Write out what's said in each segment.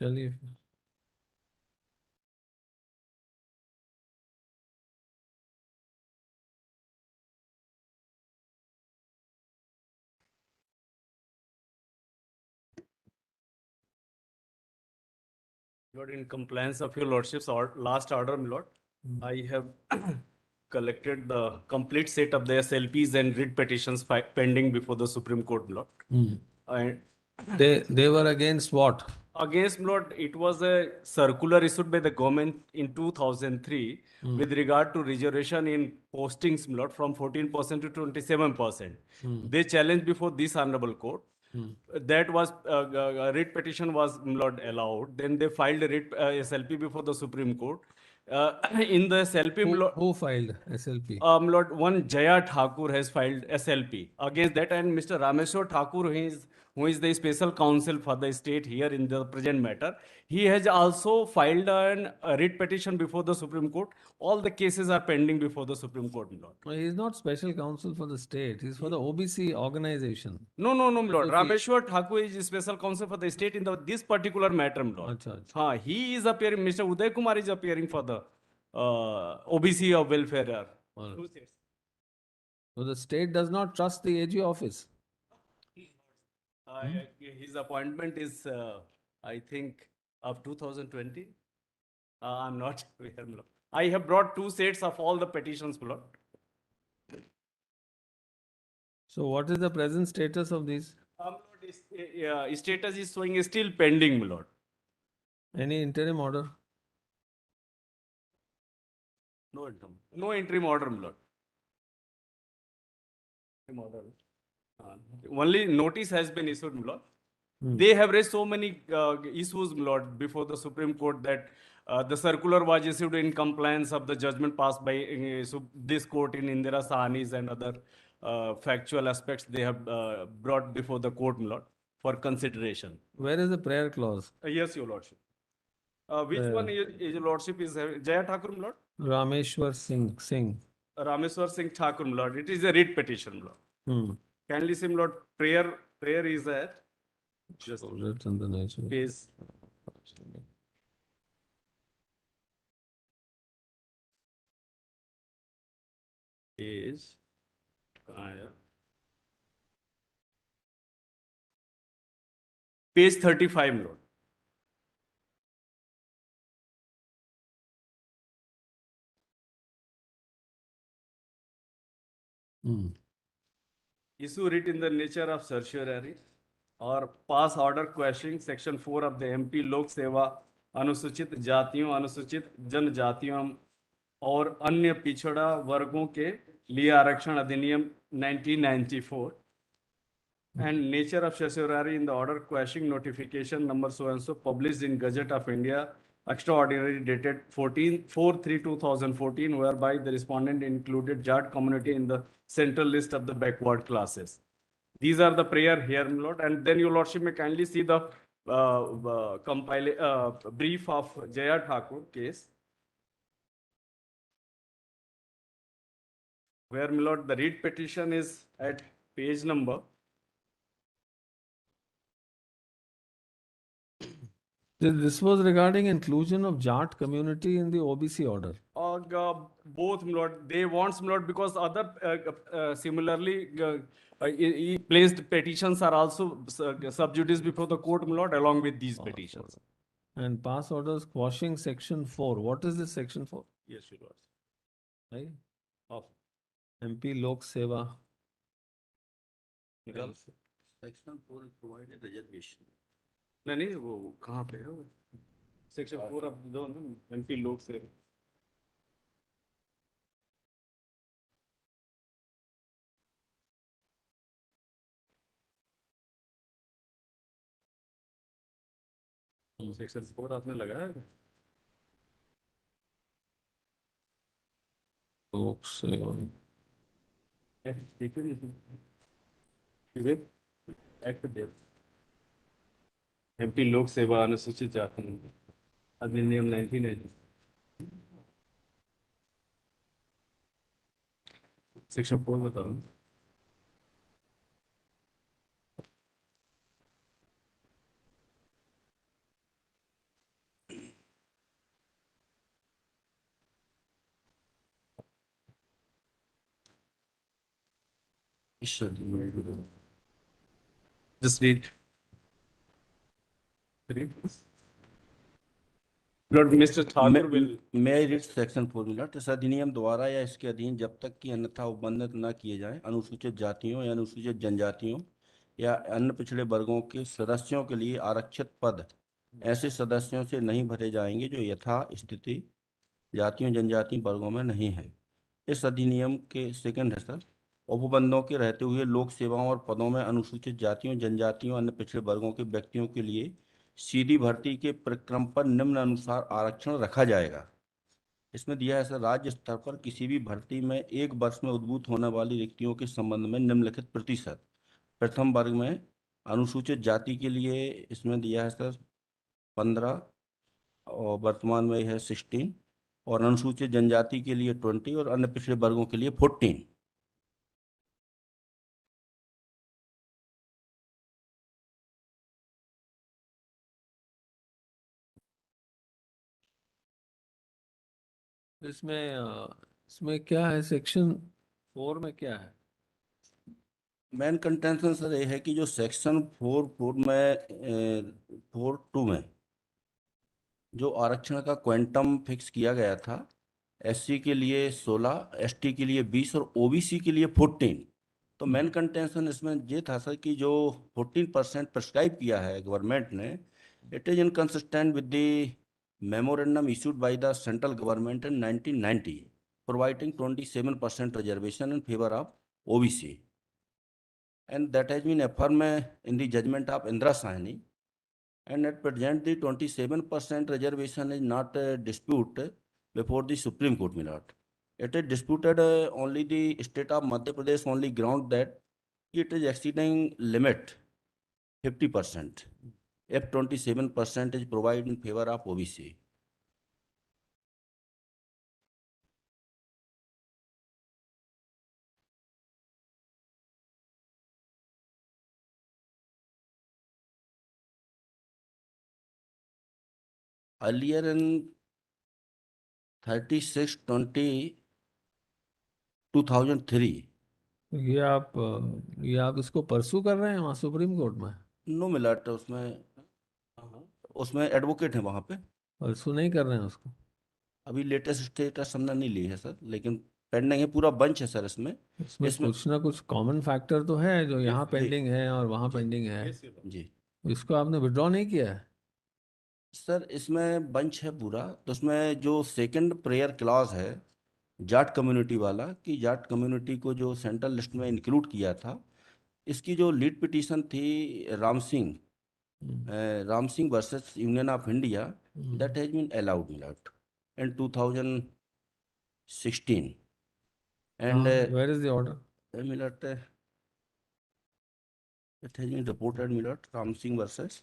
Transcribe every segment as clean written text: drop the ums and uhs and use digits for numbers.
चलिए। Lord, in compliance of your lordship's last order, my lord, I have collected the complete set of the SLPs and writ petitions pending before the Supreme Court, my lord. And They were against what? against, my lord, it was a circular issued by the government in 2003 with regard to reservation in postings, my lord, from 14% to 27%. They challenged before this honorable court. That was writ petition was not allowed. Then they filed a writ SLP before the Supreme Court. In the SLP, Who filed SLP? Lord, one Jaya Thakur has filed SLP against that, and Mr. Rameshwar Thakur, who is the special counsel for the state here in the present matter, he has also filed a writ petition before the Supreme Court. All the cases are pending before the Supreme Court, my lord. No, he is not special counsel for the state. He is for the OBC organization. No, my lord. Rameshwar Thakur is special counsel for the state in this particular matter, my lord. Acha, acha. He is appearing, Mr. Uday Kumar is appearing for the OBC of welfare. All right. So the state does not trust the AG office. His appointment is, I think, of 2020. I'm not aware, my lord. I have brought two sets of all the petitions, my lord. So what is the present status of these? My lord, status is showing still pending, my lord. Any interim order? No interim order, my lord. Only notice has been issued, my lord. They have raised so many issues, my lord, before the Supreme Court that the circular was issued in compliance of the judgment passed by this court in Indira Sahani's and other factual aspects they have brought before the court, my lord, for consideration. Where is the prayer clause? Yes, your lordship. Which one is your lordship is Jaya Thakur, my lord? Rameshwar Singh. Rameshwar Singh Thakur, my lord. It is a writ petition, my lord. Kindly see, my lord, prayer is at just page. Is page 35, my lord. Issue writ in the nature of certiorari or pass order questioning section 4 of the MP Lok Seva अनुसूचित जातियों अनुसूचित जनजातियों और अन्य पिछड़ा वर्गों के लिए आरक्षण अधिनियम 1994 and nature of certiorari in the order quashing notification number so and so published in Gazette of India extraordinary dated 4/3/2014 whereby the respondent included Jat community in the central list of the backward classes. These are the prayer here, my lord, and then your lordship may kindly see the brief of Jaya Thakur case, where, my lord, the writ petition is at page number. This was regarding inclusion of Jat community in the OBC order. Both, my lord, they want, my lord, because other similarly placed petitions are also sub judice before the court, my lord, along with these petitions. And pass orders quashing section 4. What is this section 4? Yes, your lord. Right? Of MP Lok Seva. Section 4 is provided reservation. नहीं वो कहाँ पे है? Section 4 of the MP Lok Seva. Section 4 आपने लगाया है? Lok Seva. Act they MP लोक सेवा अनुसूचित जाति अधिनियम 1990 सेक्शन 4 बताओ. Just read. Read. Lord, Mr. Thakur will. May I read section 4 minute. इस अधिनियम द्वारा या इसके अधीन जब तक कि अन्यथा उल्लंघन न किए जाएं, अनुसूचित जातियों या अनुसूचित जनजातियों या अन्य पिछड़े वर्गों के सदस्यों के लिए आरक्षित पद ऐसे सदस्यों से नहीं भरे जाएंगे जो यथा स्थिति जातियों जनजाति वर्गों में नहीं है। इस अधिनियम के सेकंड है सर, उपबंधों के रहते हुए लोक सेवाओं और पदों में अनुसूचित जातियों जनजातियों अन्य पिछड़े वर्गों के व्यक्तियों के लिए सीधी भर्ती के प्रक्रम पर निम्न अनुसार आरक्षण रखा जाएगा। इसमें दिया है सर, राज्य स्तर पर किसी भी भर्ती में एक वर्ष में उद्भूत होने वाली रिक्तियों के संबंध में निम्नलिखित प्रतिशत। प्रथम वर्ग में अनुसूचित जाति के लिए इसमें दिया है सर 15 और वर्तमान में है 16, और अनुसूचित जनजाति के लिए 20 और अन्य पिछड़े वर्गों के लिए 14। इसमें क्या है? सेक्शन 4 में क्या है? मेन कंटेंशन सर ये है कि जो सेक्शन 4 में 4(2) में जो आरक्षण का क्वांटम फिक्स किया गया था, एससी के लिए 16, एसटी के लिए 20 और ओबीसी के लिए 14। तो मेन कंटेंशन इसमें ये था सर कि जो 14% प्रिस्क्राइब किया है गवर्नमेंट ने, it is inconsistent with the memorandum issued by the central government in 1990 providing 27% reservation in favour of OBC, and that has been affirmed in the judgment of Indra Sahni. And at present, the 27% reservation is not dispute before the Supreme Court, my lord. It is disputed only the state of Madhya Pradesh only ground that it is exceeding limit 50% if 27% is provided in favor of OBC. Earlier in 36/20/2003, ये आप इसको परसू कर रहे हैं वहाँ supreme court में? No millet उसमें advocate है वहाँ पे, परसू नहीं कर रहे हैं उसको? अभी लेटेस्ट स्टेटस हमने नहीं ली है सर, लेकिन पेंडिंग है, पूरा बंच है सर इसमें। इसमें कुछ ना कुछ कॉमन फैक्टर तो है जो यहाँ जी। पेंडिंग है और वहाँ पेंडिंग है। जी इसको आपने विड्रॉ नहीं किया है? सर, इसमें बंच है पूरा। तो उसमें जो सेकंड प्रेयर क्लॉज है जाट कम्युनिटी वाला, कि जाट कम्युनिटी को जो सेंट्रल लिस्ट में इंक्लूड किया था, इसकी जो लीड पिटीशन थी Ram Singh versus union of India, that has been allowed मिलट in 2016 and Where is the order? Millet, it has been reported Millet Ram Singh versus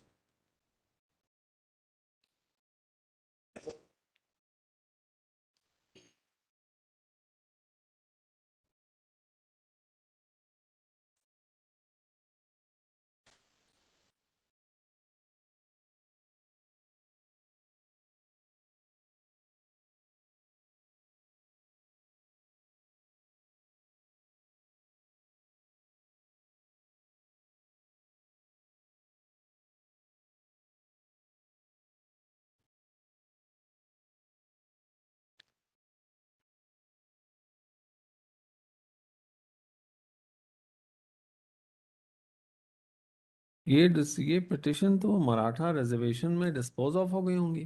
ये पिटिशन तो मराठा रिजर्वेशन में डिस्पोज ऑफ हो गई होंगी,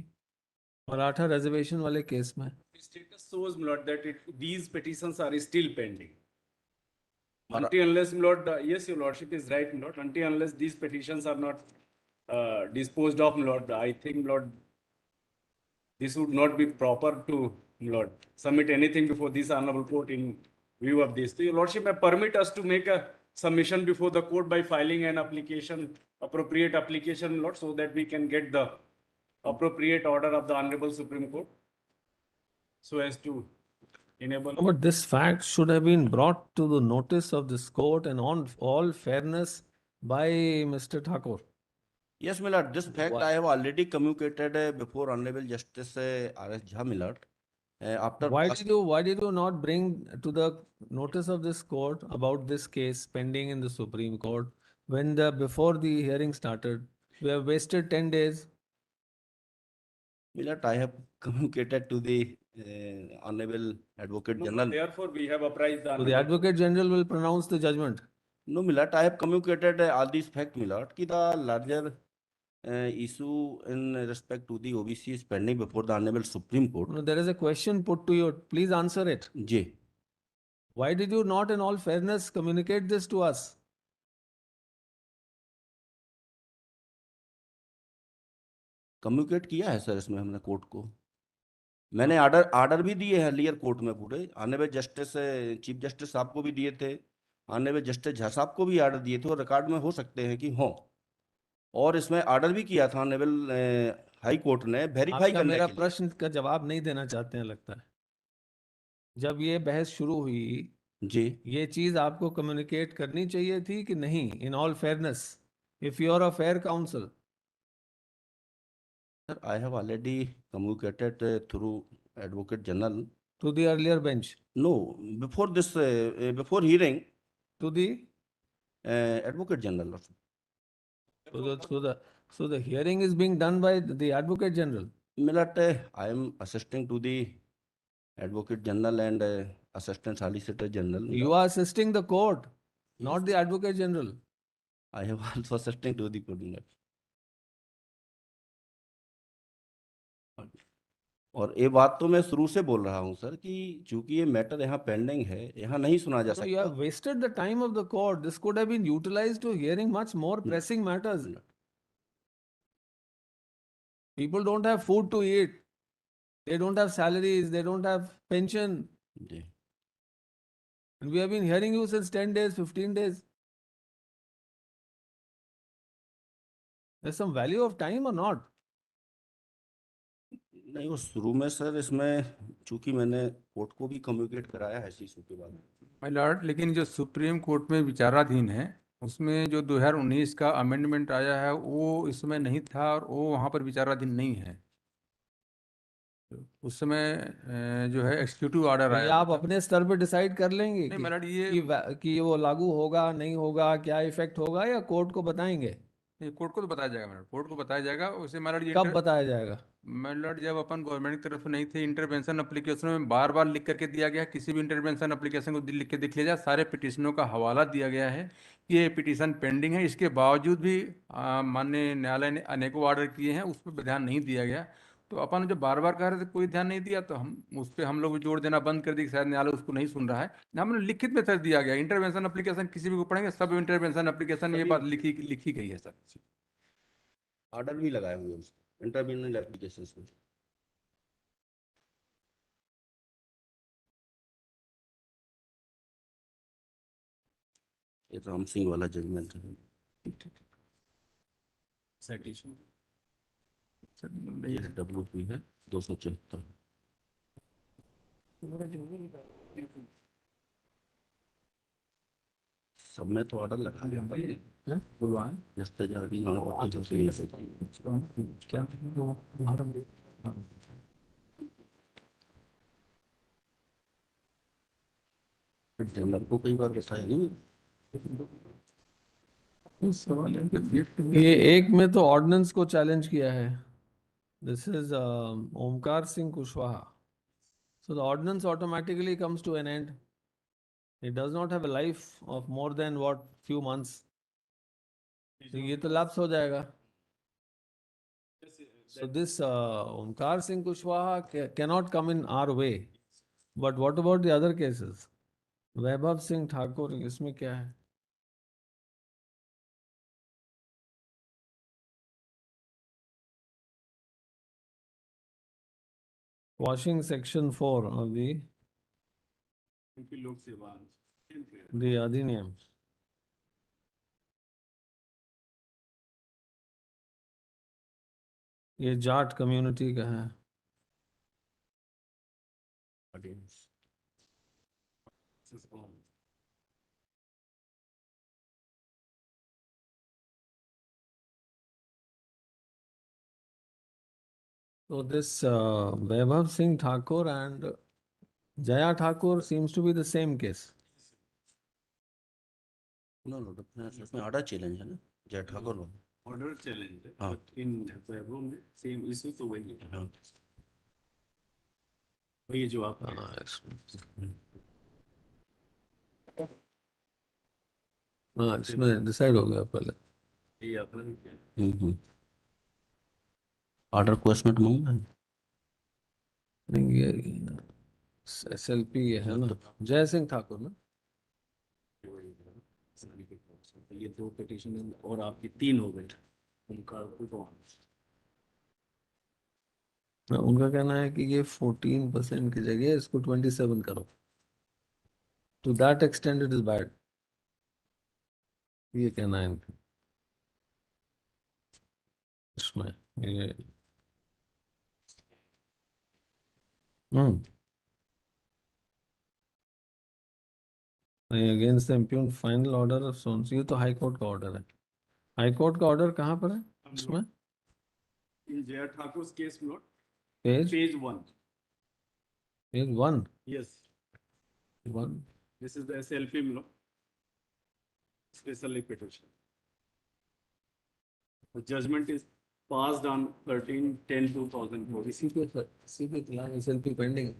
मराठा रिजर्वेशन वाले केस में। Status shows, my lord, that these petitions are still pending. Mara- Until unless, my lord, yes, your lordship is right, my lord, until unless these petitions are not disposed of, my lord, I think, my lord, this would not be proper to, my lord, submit anything before this honorable court in view of this. So your lordship may permit us to make a submission before the court by filing an application, appropriate application, my lord, so that we can get the appropriate order of the honorable Supreme Court, so as to enable. But this fact should have been brought to the notice of this court and on all fairness by Mr. Thakur. Yes, Millet, this fact Why? I have already communicated before Honorable Justice R.S. Jha Millet, after Why past- did you not bring to the notice of this court about this case pending in the Supreme Court when before the hearing started? We have wasted 10 days. Milord, I have communicated to the Honorable Advocate No, but General. therefore, we have apprised the So the Honorable Advocate General will pronounce the judgment. No, Milord, I have communicated all these facts, Milord, कि the larger issue in respect to the OBC is pending before the Honorable Supreme Court. No, there is a question put to you. Please answer it. जी, Why did you not, in all fairness, communicate this to us? Communicate किया है sir इसमें हमने court को। मैंने order भी दिए हैं लियर कोर्ट में पूरे ऑनरेबल जस्टिस चीफ जस्टिस साहब को भी दिए थे, ऑनरेबल जस्टिस झा साहब को भी आर्डर दिए थे और रिकॉर्ड में हो सकते हैं कि हों। और इसमें आर्डर भी किया था ऑनरेबल हाई कोर्ट ने वेरीफाई आपका करने मेरा के लिए। प्रश्न का जवाब नहीं देना चाहते हैं लगता है। जब ये बहस शुरू हुई, जी ये चीज आपको कम्युनिकेट करनी चाहिए थी कि नहीं? In all fairness, if you are a fair counsel, sir, I have already communicated through advocate general to the earlier bench, no before this before hearing to the advocate general. so the hearing is being done by the Advocate General. Milord, I am assisting to the Advocate General and Assistant Solicitor General. You are assisting the court, not the Advocate General. I have also assisting to the coordinator. और ये बात तो मैं शुरू से बोल रहा हूँ सर कि चूंकि ये मैटर यहाँ पेंडिंग है, यहाँ नहीं सुना जा So you सकता। have wasted the time of the court. This could have been utilized to hearing much more pressing matters. People don't have food to eat. They don't have salaries. They don't have pension. Ji And we have been hearing you since 10 days, 15 days. There's some value of time or not? नहीं, वो शुरू में sir इसमें चूंकि मैंने court को भी communicate कराया है इस इशू के बाद। माय लॉर्ड, लेकिन जो सुप्रीम कोर्ट में विचाराधीन है उसमें जो 2019 का अमेंडमेंट आया है वो इस समय नहीं था और वो वहाँ पर विचाराधीन नहीं है। उस समय जो है एक्सिक्यूटिव ऑर्डर ये आया आप था। अपने स्तर पे डिसाइड कर लेंगे नहीं माय लॉर्ड, ये कि वो लागू होगा नहीं होगा, क्या इफेक्ट होगा, या कोर्ट को बताएंगे? कोर्ट को तो बताया जाएगा। माय लॉर्ड, कोर्ट को बताया जाएगा। उसे माय लॉर्ड ये कब बताया जाएगा? माय लॉर्ड, जब अपन गवर्नमेंट की तरफ से नहीं थे, इंटरवेंशन एप्लीकेशन में बार बार लिख करके दिया गया है। किसी भी इंटरवेंशन एप्लीकेशन को लिख के देख लिया जाए, सारे पिटिशनों का हवाला दिया गया है कि ये पिटिशन पेंडिंग है। इसके बावजूद भी माननीय न्यायालय ने अनेकों ऑर्डर किए हैं, उस पर ध्यान नहीं दिया गया। तो अपन जो बार बार कह रहे थे कोई ध्यान नहीं दिया, तो हम उस पर हम लोग भी जोर देना बंद कर दिए कि शायद न्यायालय उसको नहीं सुन रहा है। हमने लिखित में सर दिया गया इंटरवेंशन एप्लीकेशन, किसी भी को पढ़ेंगे सब इंटरवेंशन एप्लीकेशन ये बात लिखी गई है सर। ऑर्डर भी लगाए हुए हैं इंटरव्यूनल एप्लीकेशन में। ये राम सिंह वाला जजमेंट है। Citation. ये WP है 274। सब में तो ऑर्डर लगा दिया जस्टिस क्या जनरल को कई बार बताया नहीं। ये एक में तो ऑर्डिनेंस को चैलेंज किया है। This is Omkar Singh Kushwaha. So the ordinance automatically comes to an end. It does not have a life of more than what few months. तो ये तो lapse हो जाएगा। So this Omkar Singh Kushwaha cannot come in our way. But what about the other cases? वैभव सिंह ठाकुर, इसमें क्या है? Quashing section 4 of the लोक सेवा अधिनियम। ये जाट कम्युनिटी का है। So this Vaibhav Singh Thakur and Jaya Thakur seems to be the same case. No no difference इसमें ऑर्डर चैलेंज है ना जय ठाकुर वाला। ऑर्डर चैलेंज है हाँ। बट इन वैभव में सेम इशू तो वही है हाँ। वही जो आप हाँ इसमें डिसाइड हो गया पहले। ये अपना ऑर्डर क्वेश्चन मांगा है। नहीं ये SLP ये है ना जय सिंह ठाकुर ना। ये दो पिटीशन और आपकी तीन हो गए उनका उनका कहना है कि ये 14% की जगह इसको 27 करो। To that extent it is bad, ये कहना है इनका। इसमें ये against the impugned final order of sons, ये तो हाई कोर्ट का ऑर्डर है। हाई कोर्ट का ऑर्डर कहाँ पर है इसमें? In Jai Thakur case note page page 1 page 1 yes 1 this is the SLP law specially petition the judgment is passed on 13/10/2004 इसी के खिलाफ SLP पेंडिंग है।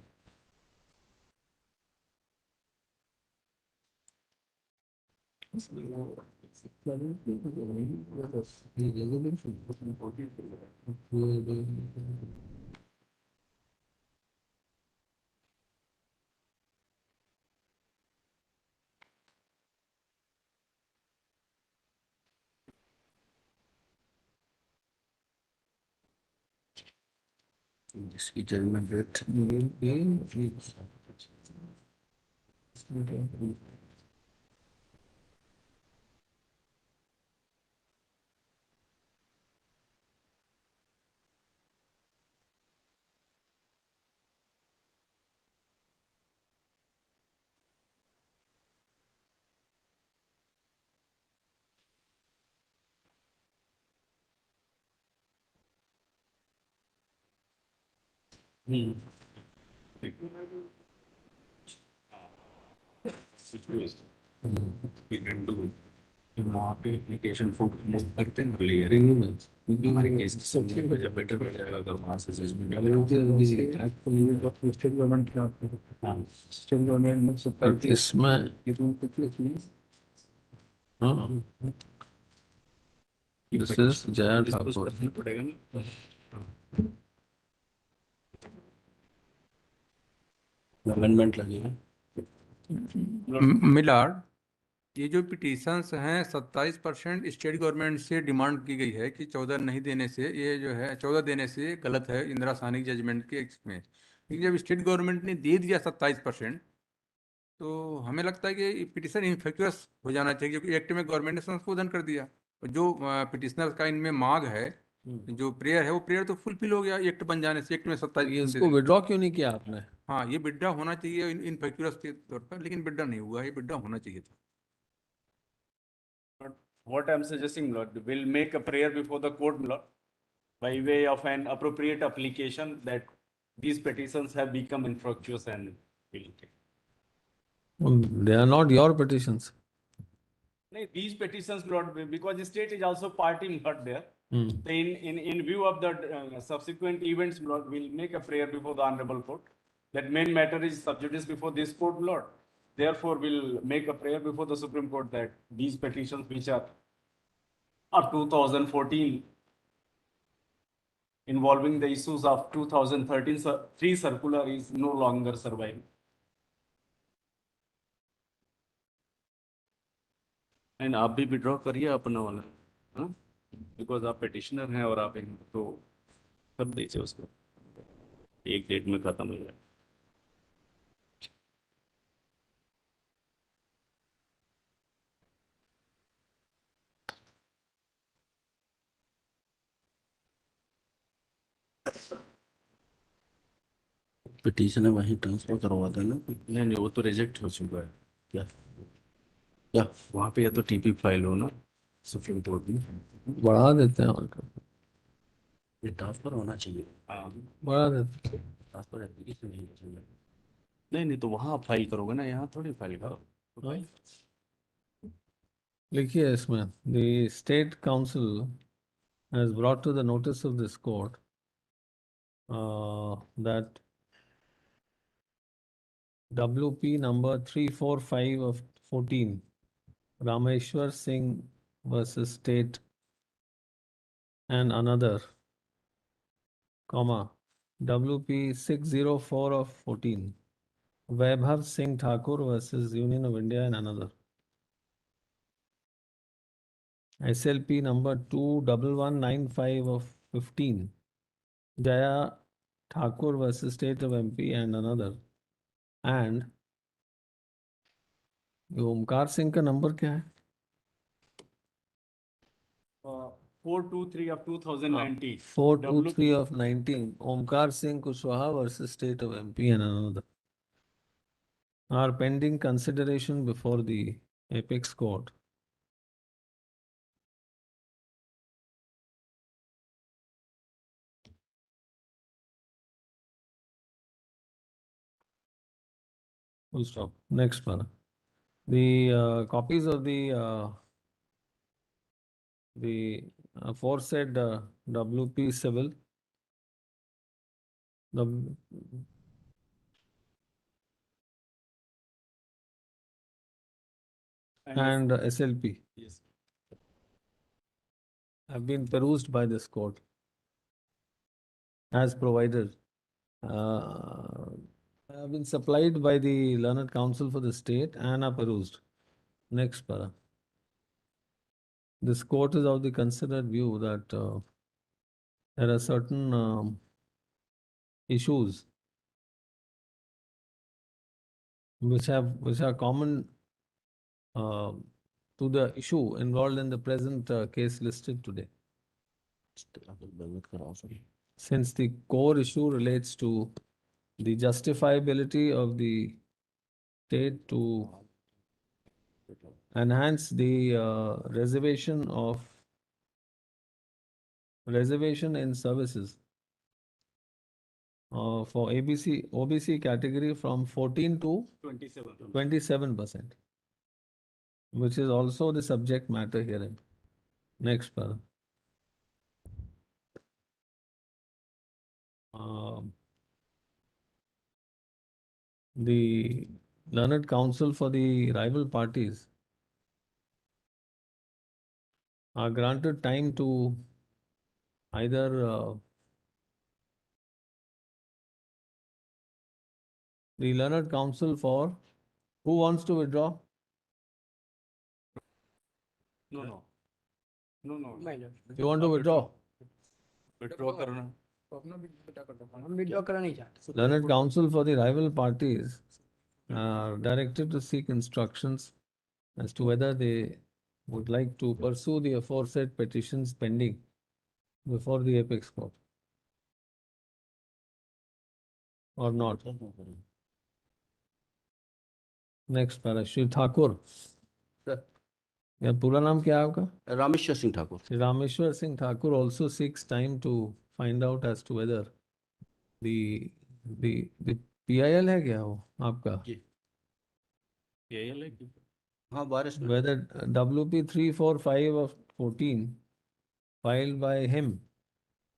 इसकी जजमेंट डेट वहाँ पे एप्लीकेशन फॉर्म मूव करते हैं क्लियरिंग में क्योंकि हमारे केस सबसे वजह बेटर हो जाएगा अगर वहाँ से judgement state government state government इसमें दिस इज जय ठाकुर। पड़ेगा ना अमेंडमेंट लगेगा। मिलाड, ये जो पिटीशंस हैं 27% स्टेट गवर्नमेंट से डिमांड की गई है कि 14 नहीं देने से ये जो है 14 देने से गलत है इंदिरा साहनी जजमेंट के में। लेकिन जब स्टेट गवर्नमेंट ने दे दिया 27% तो हमें लगता है कि पिटीशन इनफेक्चुअस हो जाना चाहिए क्योंकि एक्ट में गवर्नमेंट ने संशोधन कर दिया। जो पिटिशनर का इनमें मांग है जो प्रेयर है वो प्रेयर तो फुलफिल हो गया एक्ट बन जाने से। एक्ट में 27 इसको विड्रॉ क्यों नहीं किया आपने? हाँ ये विड्रॉ होना चाहिए इनफेक्चुअस के तौर पर, लेकिन विड्रॉ नहीं हुआ, ये विड्रॉ होना चाहिए था। What I'm suggesting, Lord, we'll make a prayer before the court, Lord, by way of an appropriate application that these petitions have become infructuous and illegal. They are not your petitions. No, these petitions, Lord, because the state is also party not there. Hmm. In view of the subsequent events, Lord, we'll make a prayer before the honorable court. That main matter is sub judice before this court, Lord. Therefore, we'll make a prayer before the Supreme Court that these petitions, which are of 2014, involving the issues of 2013 3 circular, is no longer surviving. And आप भी withdraw करिए अपना वाला, हाँ, because आप petitioner हैं और आप तो कर दीजिए उसको, एक डेट में खत्म हो जाए। पिटीशन है वहीं ट्रांसफर करवा देना। नहीं वो तो रिजेक्ट हो चुका है। क्या क्या वहाँ पे या तो टीपी फाइल हो ना सुप्रीम कोर्ट में, बढ़ा देते हैं और क्या। ये ट्रांसफर होना चाहिए, हाँ बढ़ा देते। ट्रांसफर एप्लीकेशन नहीं चाहिए। नहीं नहीं, तो वहाँ आप फाइल करोगे ना, यहाँ थोड़ी फाइल करो। तो हाँ। फाइल लिखिए इसमें, the state council has brought to the notice of this court that WP number 345 of 14, Rameshwar Singh versus State and another, comma, WP 604 of 14, Vaibhav Singh Thakur versus Union of India and another. SLP number 21195 of 15, Jaya Thakur versus State of MP and another. And ये ओमकार सिंह का number क्या है? 423 of 2019. 423 of 19. Omkar Singh Kushwaha versus State of MP and another are pending consideration before the Apex Court. Full stop. Next one. The copies of the aforesaid WP civil, W, and SLP Yes. have been perused by this court as provided. Have been supplied by the learned counsel for the state and are perused. Next para. This court is of the considered view that there are certain issues which are common to the issue involved in the present case listed today. Since the core issue relates to the justifiability of the state to enhance the reservation in services for OBC category from 14 to 27. 27%, which is also the subject matter herein. Next para. The learned counsel for the rival parties are granted time to either the learned counsel for who wants to withdraw? No, no. No, no. You want to withdraw? Withdraw करना. हम withdraw करना नहीं चाहते. Learned counsel for the rival parties are directed to seek instructions as to whether they would like to pursue the aforesaid petitions pending before the Apex Court or not. Next para, Shri Thakur. Sir. या पूरा नाम क्या है आपका? Rameshwar Singh Thakur. Shri Rameshwar Singh Thakur also seeks time to find out as to whether the PIL है क्या वो आपका? जी PIL है. हाँ बारिश में। Whether WP 345 of 14 filed by him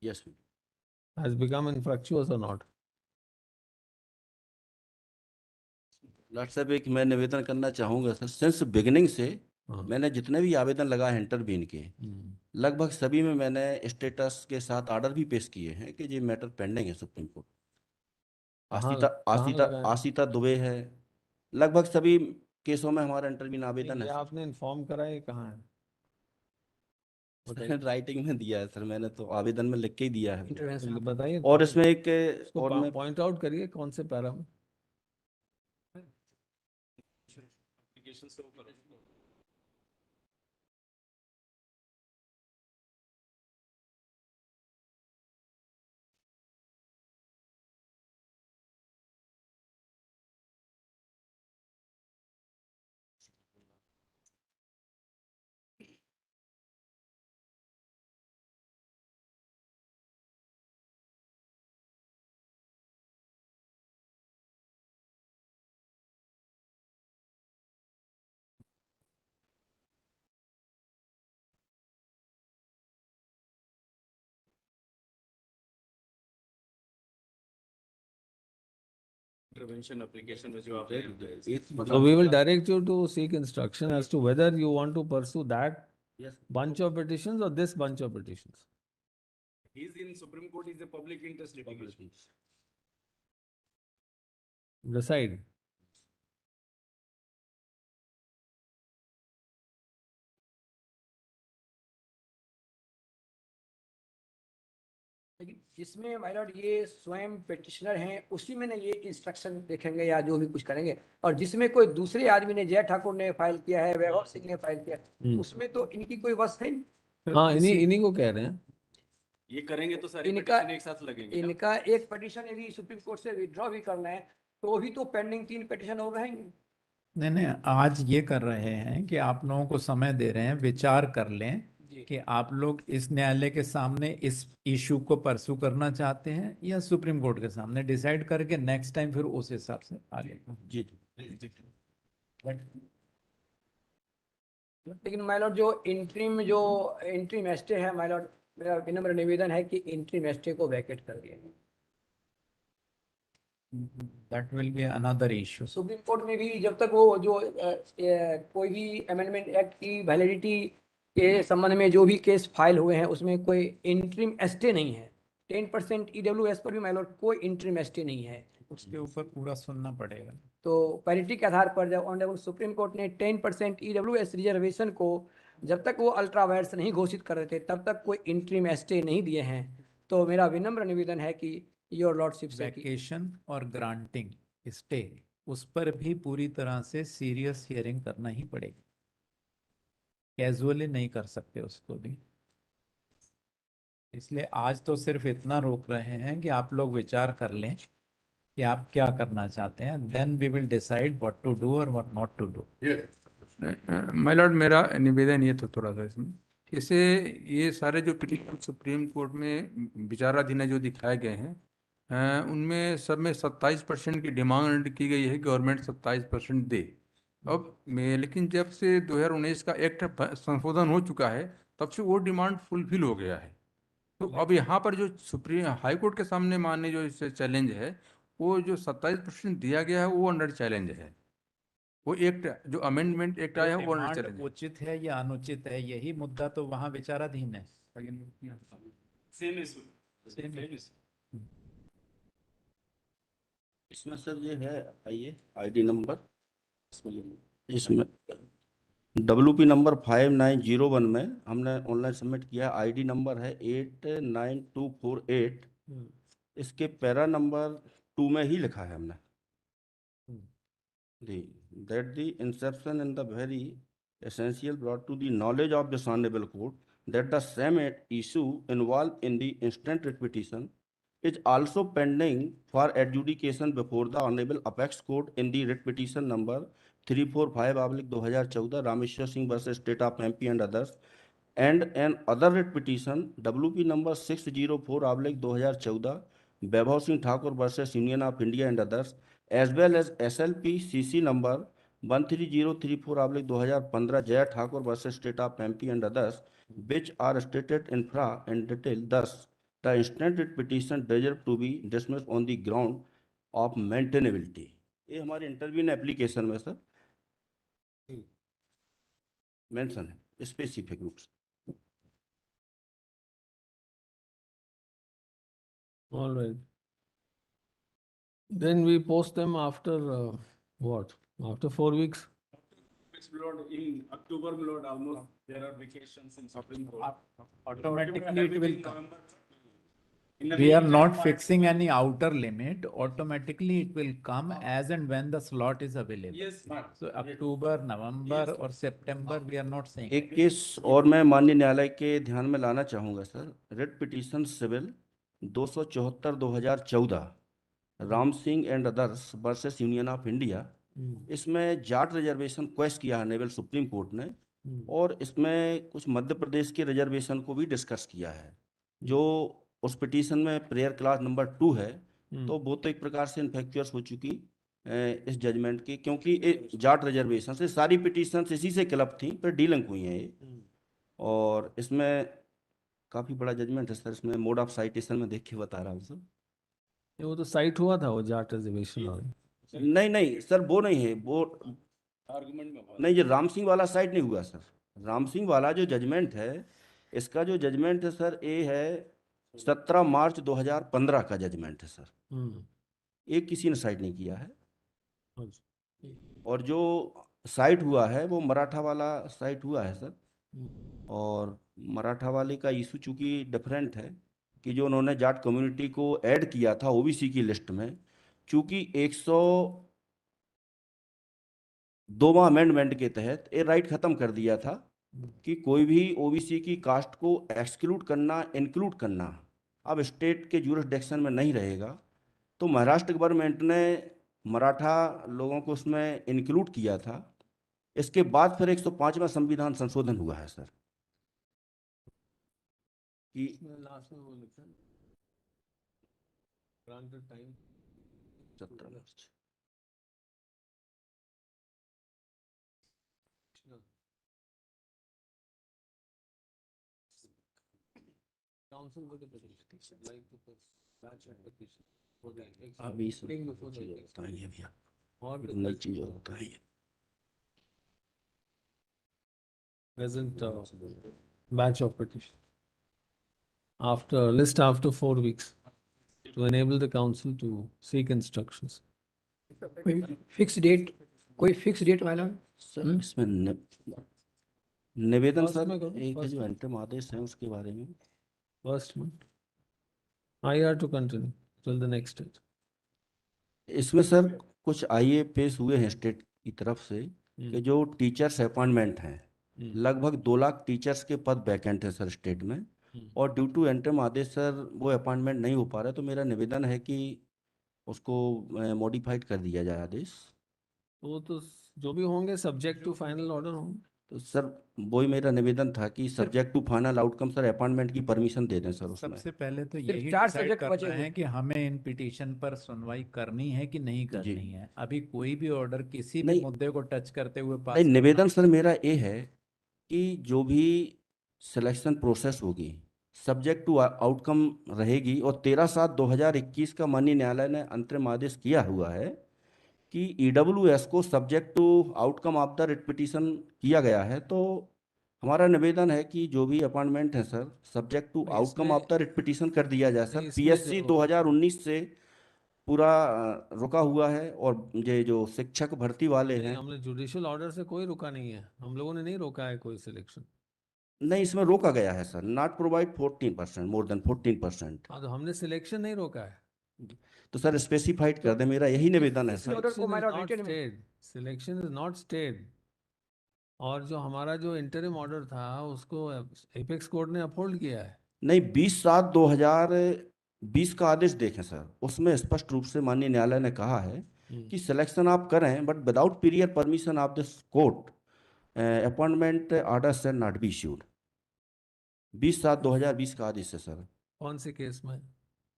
yes has become infructuous or not? Doctor साहब एक मैं निवेदन करना चाहूँगा सर, सिंस बिगिनिंग से हाँ। मैंने जितने भी आवेदन लगाए इंटरवीन के लगभग सभी में मैंने स्टेटस के साथ ऑर्डर भी पेश किए हैं कि ये मैटर पेंडिंग है सुप्रीम कोर्ट। लगाए? आशिता दुबे है, लगभग सभी केसों में हमारा इंटरवीन आवेदन ये है आपने इन्फॉर्म करा है कहाँ है? सर। राइटिंग में दिया है सर, मैंने तो आवेदन में लिख के ही दिया है। इंटरवेंशन बताइए और इसमें एक और मैं पॉइंट आउट करिए कौन से पैरा में? Application show करो. इंटरवेंशन एप्लीकेशन में जो आप So we will direct you to seek instruction as to whether you want to pursue that Yes. bunch of petitions or this bunch of petitions. He's in Supreme Court is a public interest litigation. Decide. लेकिन जिसमें my Lord ये स्वयं petitioner हैं उसी में ना ये instruction देखेंगे या जो भी कुछ करेंगे, और जिसमें कोई दूसरे आदमी ने, जय ठाकुर ने फाइल किया है, वैभव सिंह ने फाइल किया है, उसमें तो इनकी कोई वश है नहीं। हाँ, इन्हीं को कह रहे हैं। ये करेंगे तो सारे इनका- petition एक साथ लगेंगे ना? इनका एक पिटिशन यदि सुप्रीम कोर्ट से विड्रॉ भी करना है तो भी तो पेंडिंग 3 पिटिशन और रहेंगे। नहीं नहीं, आज ये कर रहे हैं कि आप लोगों को समय दे रहे हैं, विचार कर लें जी। कि आप लोग इस न्यायालय के सामने इस इशू को परसू करना चाहते हैं या सुप्रीम कोर्ट के सामने, डिसाइड करके नेक्स्ट टाइम फिर उस हिसाब से आगे। जी लेकिन माय लॉर्ड जो इंटरिम स्टे है, माय लॉर्ड मेरा विनम्र निवेदन है कि इंटरिम स्टे को वैकेट कर दिया। That will be another issue. Supreme court में भी जब तक वो जो कोई भी अमेंडमेंट एक्ट की वैलिडिटी के संबंध में जो भी केस फाइल हुए हैं उसमें कोई इंटरिम स्टे नहीं है। 10% EWS पर भी माय लॉर्ड कोई इंटरिम स्टे नहीं है। उसके ऊपर पूरा सुनना पड़ेगा। तो पैरिटी के आधार पर जब ऑनरेबल सुप्रीम कोर्ट ने 10% EWS रिजर्वेशन को जब तक वो अल्ट्रा वायर्स नहीं घोषित कर रहे थे तब तक कोई इंटरिम स्टे नहीं दिए हैं। तो मेरा विनम्र निवेदन है कि योर लॉर्डशिप से कि वैकेशन और ग्रांटिंग स्टे, उस पर भी पूरी तरह से सीरियस हियरिंग करना ही पड़ेगी, कैजुअली नहीं कर सकते उसको भी। इसलिए आज तो सिर्फ इतना रोक रहे हैं कि आप लोग विचार कर लें कि आप क्या करना चाहते हैं, then we will decide what to do और what not to do. My lord मेरा निवेदन ये तो थोड़ा सा इसमें, इसे ये सारे जो पिटीशन सुप्रीम कोर्ट में विचाराधीन है जो दिखाए गए हैं, उनमें सब में 27% की डिमांड की गई है, गवर्नमेंट 27% दे। अब मैं लेकिन जब से 2019 का एक्ट संशोधन हो चुका है तब से वो डिमांड फुलफिल हो गया है। तो अब यहाँ पर जो सुप्रीम हाई कोर्ट के सामने मानने जो इससे चैलेंज है, वो जो 27% दिया गया है वो अंडर चैलेंज है। वो एक्ट जो अमेंडमेंट एक्ट आया है वो अंडर डिमांड चैलेंज है। उचित है या अनुचित है, यही मुद्दा तो वहाँ विचाराधीन है। Same issue Same same issue. इसमें सर ये है, आइए आईडी नंबर, इसमें WP नंबर 5901 में हमने ऑनलाइन सबमिट किया। आईडी नंबर है 89248। इसके पैरा नंबर 2 में ही लिखा है हमने जी, that the inception in the very essential brought to the knowledge of this honorable court that the same issue involved in the instant writ petition is also pending for adjudication before the honorable apex court in the writ petition number 345/2014 Rameshwar Singh versus State of MP and others, and an other writ petition WP number 604/2014 Vaibhav Singh Thakur versus Union of India and others, as well as SLP CC number 13034/2015 Jaya Thakur versus State of MP and others, which are stated infra and detail. Thus, the instant writ petition deserve to be dismissed on the ground of maintainability. ये हमारे interview application में sir mention है specific रूप से। All right. Then we post them after what? After 4 weeks? Lord, in October, Lord, almost there are vacations in Supreme Court. Automatically it will come. November. In a We are week, not March. fixing any outer limit. Automatically it will come as and when the slot is available. Yes, So October, November or September, we are not saying. एक case और मैं माननीय न्यायालय के ध्यान में लाना चाहूँगा sir. Writ petition civil 274/2014 Ram Singh and others versus union of India. इसमें जाट रिजर्वेशन क्वेश्चन किया है नेवल सुप्रीम कोर्ट ने, और इसमें कुछ मध्य प्रदेश के रिजर्वेशन को भी डिस्कस किया है। जो उस पिटीशन में प्रेयर क्लास नंबर 2 है, तो वो तो एक प्रकार से इन्फेक्चुअस हो चुकी इस जजमेंट की, क्योंकि जाट रिजर्वेशन से सारी पिटीशन इसी से क्लब थी, पर डीलिंक हुई हैं ये। और इसमें काफ़ी बड़ा जजमेंट है सर। इसमें मोड ऑफ साइटेशन में देख के बता रहा हूँ सर। ये वो तो साइट हुआ था वो जाट रिजर्वेशन और नहीं नहीं सर, वो नहीं है वो। नहीं, ये राम सिंह वाला साइड नहीं हुआ सर। राम सिंह वाला जो जजमेंट है, इसका जो जजमेंट है सर, ये है 17 मार्च 2015 का जजमेंट है सर। हम्म, ये किसी ने साइड नहीं किया है। अच्छा, और जो साइट हुआ है वो मराठा वाला साइट हुआ है सर। हम्म, और मराठा वाले का इशू चूंकि डिफरेंट है कि जो उन्होंने जाट कम्युनिटी को ऐड किया था ओबीसी की लिस्ट में, चूंकि 102वां अमेंडमेंट के तहत ये राइट खत्म कर दिया था कि कोई भी ओबीसी की कास्ट को एक्सक्लूड करना, इंक्लूड करना अब स्टेट के जुरिसडिक्शन में नहीं रहेगा। तो महाराष्ट्र गवर्नमेंट ने मराठा लोगों को उसमें इंक्लूड किया था। इसके बाद फिर 105वां संविधान संशोधन हुआ है सर कि लास्ट में वो लिखा है granted time 17 March. council with the petition like to put batch of petition for the अभी इसमें thing before the चीज़ और बताएंगे भैया, or the नई चीज़ और बताएंगे। present batch of petition after list after 4 weeks to enable the council to seek instructions. कोई fix date वाला सर इसमें निवेदन First सर में करो, एक है first जो में। अंतरिम आदेश है उसके बारे में। First one. IR to continue till the next stage. इसमें सर कुछ आईए पेश हुए हैं स्टेट की तरफ से कि जो टीचर्स अपॉइंटमेंट हैं, लगभग 2 लाख टीचर्स के पद वैकेंट है सर स्टेट में। और ड्यू टू एंटरम आदेश सर वो अपॉइंटमेंट नहीं हो पा रहा है। तो मेरा निवेदन है कि उसको मॉडिफाइड कर दिया जाए आदेश। वो तो जो भी होंगे सब्जेक्ट टू फाइनल ऑर्डर होंगे। तो सर वही मेरा निवेदन था कि subject to final outcome sir appointment की परमिशन दे दें सर उसमें। सबसे पहले तो सिर्फ यही 4 डिसाइड सब्जेक्ट बचे करना हुए है कि हमें इन पिटीशन पर सुनवाई करनी है कि नहीं करनी है। अभी कोई भी ऑर्डर किसी भी नहीं, मुद्दे को टच करते हुए नहीं, पास निवेदन सर मेरा ये है कि जो भी सिलेक्शन प्रोसेस होगी सब्जेक्ट टू आउटकम रहेगी। और 13/7/2021 का माननीय न्यायालय ने अंतरिम आदेश किया हुआ है कि ईडब्ल्यूएस को subject to outcome of the writ petition किया गया है। तो हमारा निवेदन है कि जो भी अपॉइंटमेंट है सर सब्जेक्ट टू नहीं, आउटकम इसमें- ऑफ द रिट पिटीशन कर दिया जाए सर। नहीं, इसमें पीएससी जो- 2019 से पूरा रुका हुआ है। और ये जो शिक्षक भर्ती वाले नहीं, हैं, हमने जुडिशियल ऑर्डर से कोई रुका नहीं है, हम लोगों ने नहीं रोका है कोई सिलेक्शन। नहीं इसमें रोका गया है sir, not provide 14%, more than 14%। हाँ, तो हमने सिलेक्शन नहीं रोका है। तो सर स्पेसिफाइड कर दे, मेरा यही निवेदन है सर। ऑर्डर को minority में- सिलेक्शन इज नॉट स्टेड। और जो हमारा जो इंटरिम ऑर्डर था उसको एपेक्स कोर्ट ने अपहोल्ड किया है। नहीं, 20/7/2020 का आदेश देखें सर, उसमें स्पष्ट रूप से माननीय न्यायालय ने कहा है कि सिलेक्शन आप करें but without period permission of this court appointment order shall not be issued. 20/7/2020 का आदेश है सर। कौन से केस में?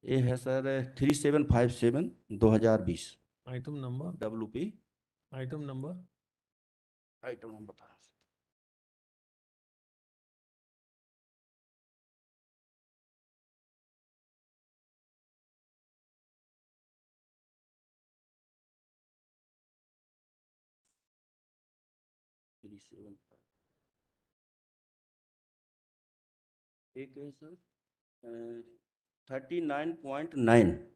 ये है sir 3757/2020 item number, WP। Item number item number बता रहा हूं। एक है सर 39.9।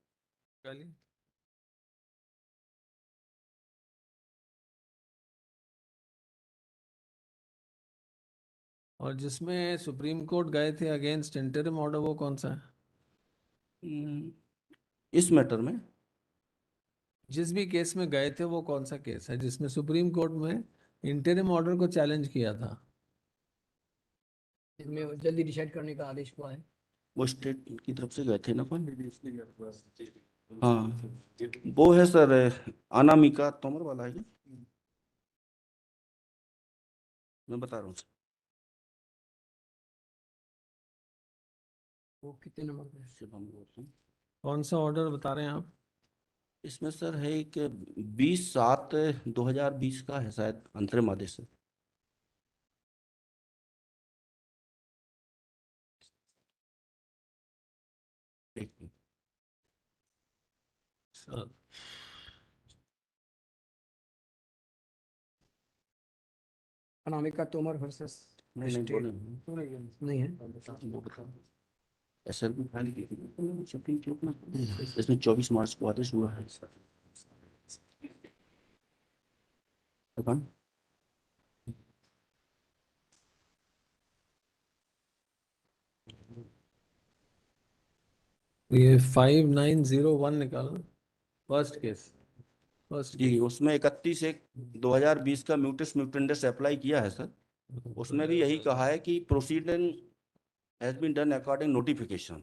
चलिए। और जिसमें सुप्रीम कोर्ट गए थे अगेंस्ट इंटरिम ऑर्डर, वो कौन सा है? इस मैटर में जिस भी केस में गए थे वो कौन सा केस है जिसमें सुप्रीम कोर्ट में इंटरिम ऑर्डर को चैलेंज किया था? इसमें जल्दी डिसाइड करने का आदेश हुआ है। वो स्टेट की तरफ से गए थे ना अपन। हाँ, वो है सर अनामिका तोमर वाला है क्या? मैं बता रहा हूँ सर। वो कितने नंबर पे है? सिर्फ हम बोलते हैं। कौन सा ऑर्डर बता रहे हैं आप? इसमें सर है एक 20/7/2020 का है शायद अंतरिम आदेश है। एक minute. Sir, Anamika Tomar versus नहीं स्टेट बोले नहीं है। वो बताओ। SLP फाइल की सुप्रीम कोर्ट में इसमें 24 मार्च को आदेश हुआ है अपन ये 5901 निकालना, फर्स्ट केस, फर्स्ट जी उसमें 31/1/2020 का म्यूटस म्यूटेंडस अप्लाई किया है सर। उसमें भी यही कहा है कि proceeding has been done according notification.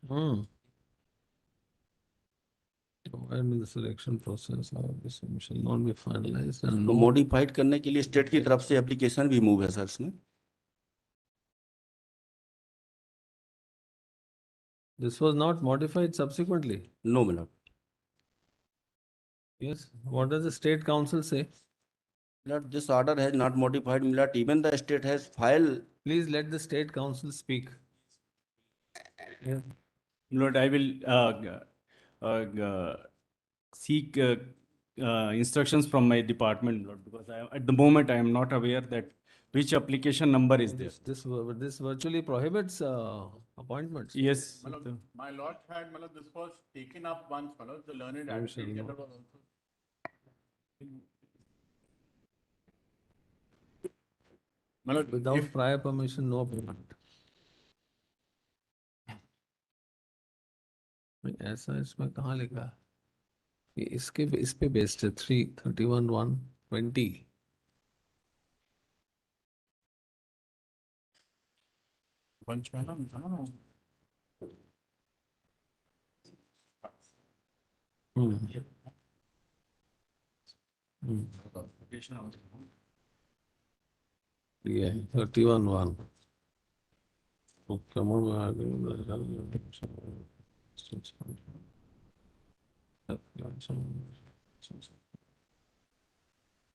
Hmm. When the selection process of this shall not be finalized and तो no मॉडिफाइड करने के लिए स्टेट की तरफ से एप्लीकेशन भी मूव है सर इसमें। this was not modified subsequently. No minute Yes, what does the state council say? Milord, this order has not modified, Milord. Even the state has filed. Please let the state council speak. Lord, I will seek instructions from my department, Lord, because at the moment I am not aware that which application number is there. This virtually prohibits appointments. Yes. Malad, my lord had, Malad, this was taken up once, Malad, the learned I advocate shall general know. was also. Malad, Without if, prior permission, no appointment. नहीं, ऐसा इसमें कहाँ लिखा है? ये इसके इस पे बेस्ड है 331(1)(20). Panchmala, no. हम्म हम्म, ये 31(1).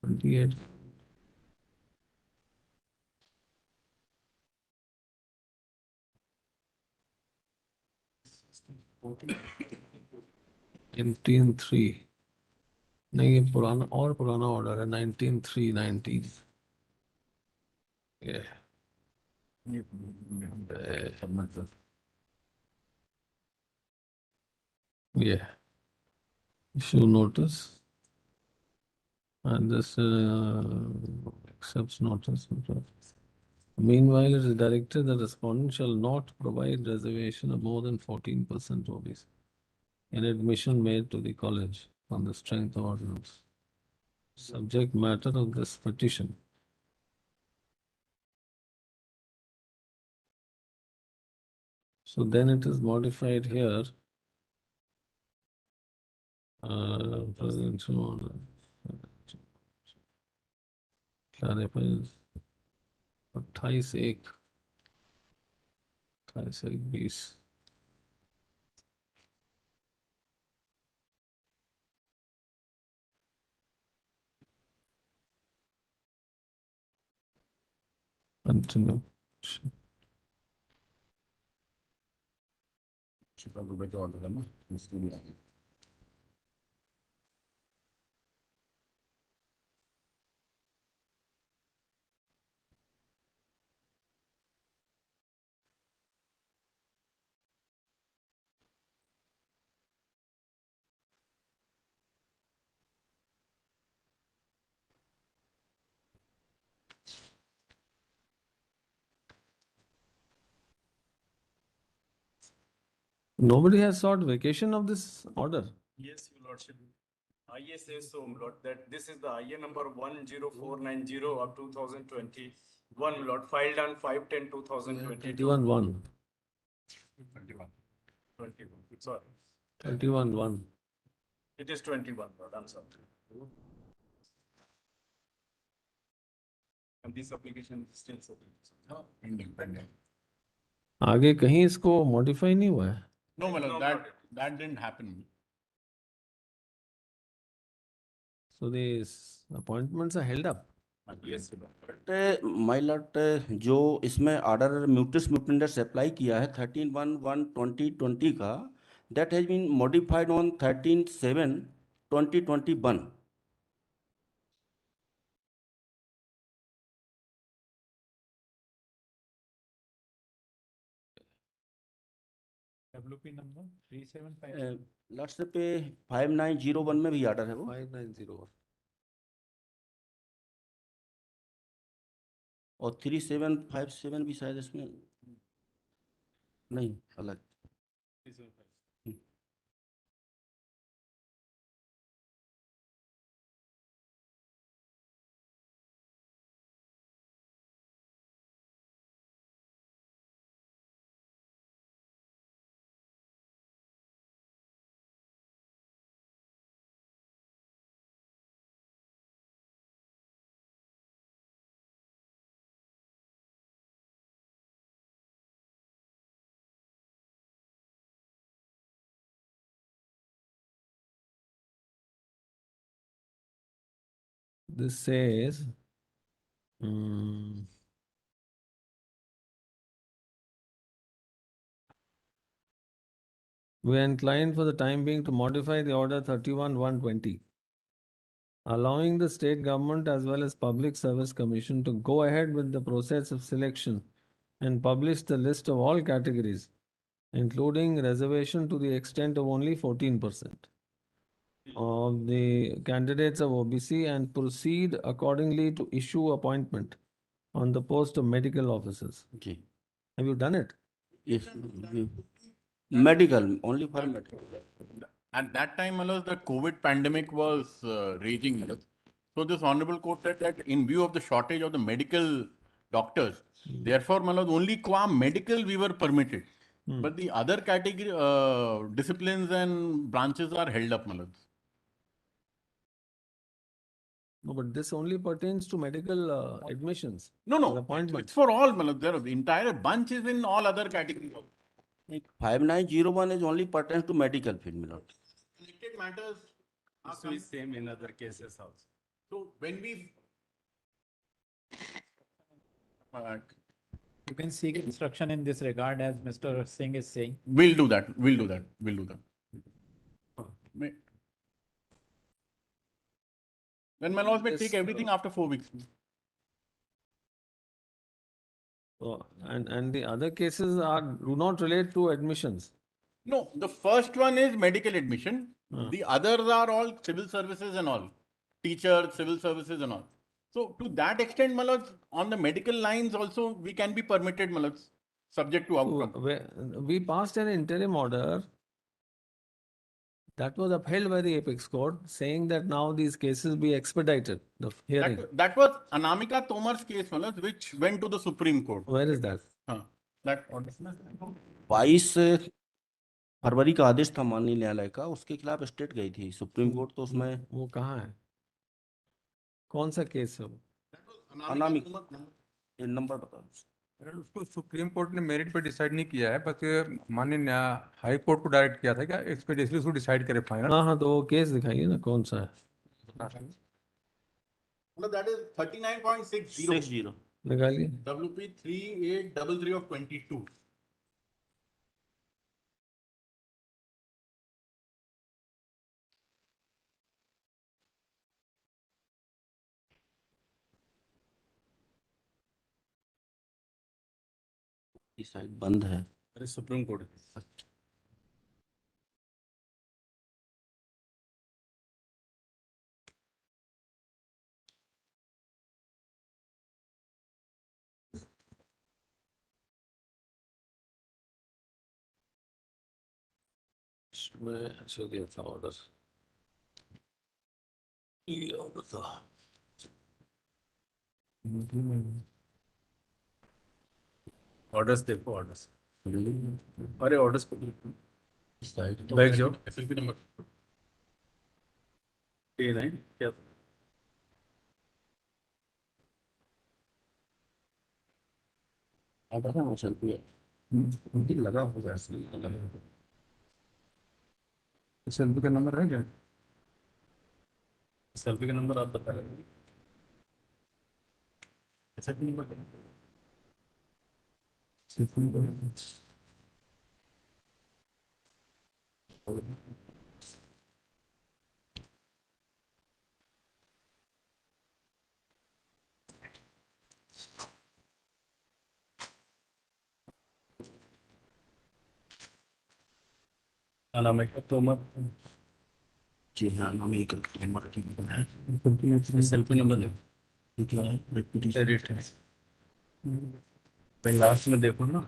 Twenty-eight. Nineteen three. नहीं ये पुराना और पुराना ऑर्डर है 19/3/19। ये ये issue notice and this accepts notice. Meanwhile, it is directed that respondent shall not provide reservation of more than 14% OBC in admission made to the college on the strength of ordinance. Subject matter of this petition. So then it is modified here. Presidential order. Clarifies 28/1, 28/1/20। Continue. Chicago better order, no? This will be- Nobody has sought vacation of this order. Yes, Your Lordship. IA says so, Lord, that this is the IA number 10490 of 2021, Lord, filed on 5/10/2020. 21/1. 21. 21, sorry. 21-1. It is 21, Lord, I'm sorry. And this application is still submitted. Pending. आगे कहीं इसको modify नहीं हुआ है. No, my lord, that didn't happen. So these appointments are held up. Yes, sir. My Lord, जो इसमें order म्यूटस म्यूटेंडस apply किया है 13/1/2020 का, that has been modified on 13/7/2021. WP number 375. Last पे 5901 में भी ऑर्डर है वो. 590. और 3757 भी शायद इसमें नहीं, अलग. This says, mm, we are inclined for the time being to modify the order 31/1/20, allowing the state government as well as Public Service Commission to go ahead with the process of selection and publish the list of all categories, including reservation to the extent of only 14% of the candidates of OBC, and proceed accordingly to issue appointment on the post of medical officers. Ji. Have you done it? Yes. Medical, only for medical. At that time, my lord, the COVID pandemic was raging. My lord. So this honorable court said that in view of the shortage of the medical doctors, therefore, my lord, only qua medical we were permitted. But the other category, disciplines and branches are held up, my lord. No, but this only pertains to medical admissions. No, or no, appointments. it's for all, my lord. The entire bunch is in all other categories. 5901 is only pertains to medical field, my lord. Elected matters are This is same in other cases also. So when we You can seek instruction in this regard, as Mr. Singh is saying. we'll do that. We'll do that. We'll do that. Then my laws may Yes, take everything after 4 weeks. And the other cases do not relate to admissions. No, the first one is medical admission. Hmm. The others are all civil services and all. Teachers, civil services and all. So to that extent, Malaj, on the medical lines also, we can be permitted, Malaj, subject to So, outcome. we passed an interim order that was upheld by the apex court, saying that now these cases be expedited, the hearing. That was Anamika Tomar's case, Malaj, which went to the Supreme Court. Where is that? That 22 फरवरी का आदेश था माननीय न्यायालय का, उसके खिलाफ state गई थी supreme court, तो उसमें वो कहाँ है? कौन सा केस है वो? अनामिक ये नंबर बताओ. उसको सुप्रीम कोर्ट ने मेरिट पे डिसाइड नहीं किया है, बस माननीय हाई कोर्ट को डायरेक्ट किया था कि एक्सपेडिशनली उसको डिसाइड करे फाइनल. हाँ, तो वो केस दिखाइए ना, कौन सा है? that is 39.60. निकालिए. WP 3833 of 22. ये साइड बंद है. अरे सुप्रीम कोर्ट. मैं ऐसे दिया था ऑर्डर. ये ऑर्डर था. ऑर्डर्स देखो, ऑर्डर्स. अरे ऑर्डर्स बैग जाओ SLP number. A9 क्या लगा होगा SLP का नंबर है क्या? SLP का नंबर आप बता रहे हैं? SLP number. क्या नाम है? तोमर। जी हाँ, नाम एक नंबर की है। SLP नंबर दे। क्या है? एडिट है। भाई लास्ट में देखो ना।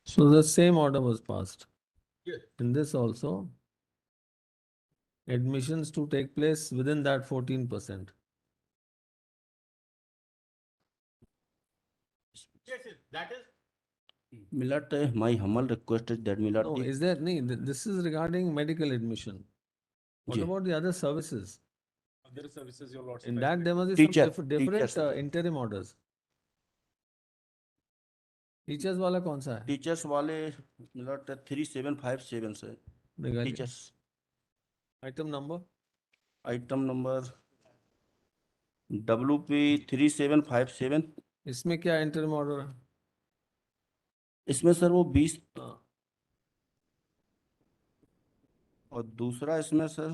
So the same order was passed. Yes. In this also, admissions to take place within that 14%. Yes, yes, that is. Milord, my humble request is that Milord, No, is there, this is regarding medical admission. What ji, about the other services? Other services your lordship. In has that made. there must be some Teacher, different teachers. interim orders. Teachers वाला कौन सा है? Teachers वाले millet 3757 से निकालिए। Teachers Item number? Item number WP 3757। इसमें क्या interim order है? इसमें सर वो 20 हाँ। और दूसरा इसमें sir